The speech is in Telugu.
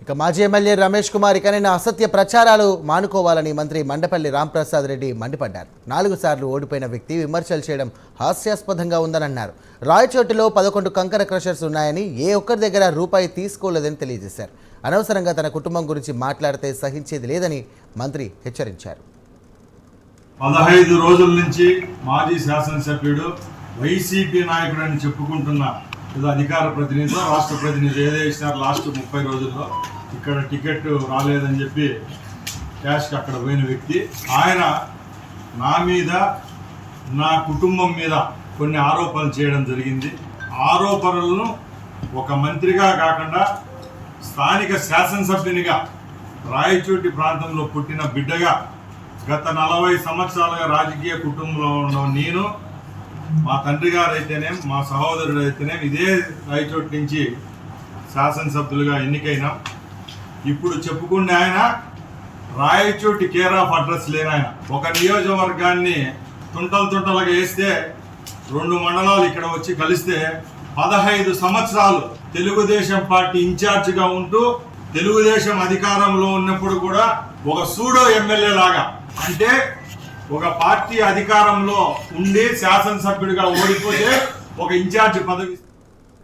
ఇక మాజీ ఎమ్మెల్యే రమేష్ కుమార్ ఇకనైనా అసత్య ప్రచారాలు మానుకోవాలని మంత్రి మండపల్లి రాంప్రసాద్ రెడ్డి మండిపడ్డారు. 4 సార్లు ఓడిపోయిన వ్యక్తి విమర్శలు చేయడం హాస్యాస్పదంగా ఉందని అన్నారు. రాయచోటిలో 11 కంకర క్రషర్స్ ఉన్నాయని ఏ ఒక్కరి దగ్గర రూపాయి తీసుకోలేదని తెలియజేశారు. అనవసరంగా తన కుటుంబం గురించి మాట్లాడితే సహించేది లేదని మంత్రి హెచ్చరించారు. 15 రోజుల నుంచి మాజీ శాసనసభ్యుడు వైసీపీ నాయకుడు అని చెప్పుకుంటున్న ఏదో అధికార ప్రతినిధి రాష్ట్ర ప్రతినిధి ఏదో ఇచ్చినారు లాస్ట్ 30 రోజుల్లో ఇక్కడ టికెట్ రాలేదని చెప్పి క్యాష్కి అక్కడ పోయిన వ్యక్తి ఆయన నా మీద నా కుటుంబం మీద కొన్ని ఆరోపణలు చేయడం జరిగింది. ఆరోపణలను ఒక మంత్రిగా కాకుండా స్థానిక శాసనసభ్యునిగా రాయచోటి ప్రాంతంలో పుట్టిన బిడ్డగా గత 40 సంవత్సరాలుగా రాజకీయ కుటుంబంలో ఉన్న నేను, మా తండ్రి గారు అయితేనేం మా సహోదరుడు అయితేనేం ఇదే రాయచోటి నుంచి శాసనసభ్యులుగా ఎన్నికైనా ఇప్పుడు చెప్పుకునే ఆయన రాయచోటి కేర్ ఆఫ్ అడ్రస్ లేని ఆయన ఒక నియోజకవర్గాన్ని తుంటలుగా వేస్తే 2 మండలాలు ఇక్కడ వచ్చి కలిస్తే 15 సంవత్సరాలు తెలుగుదేశం పార్టీ ఇన్ఛార్జిగా ఉంటూ తెలుగుదేశం అధికారంలో ఉన్నప్పుడు కూడా ఒక సూడో ఎమ్మెల్యే లాగా అంటే ఒక పార్టీ అధికారంలో ఉండి శాసనసభ్యుడిగా ఓడిపోతే ఒక ఇన్ఛార్జ్ పదవి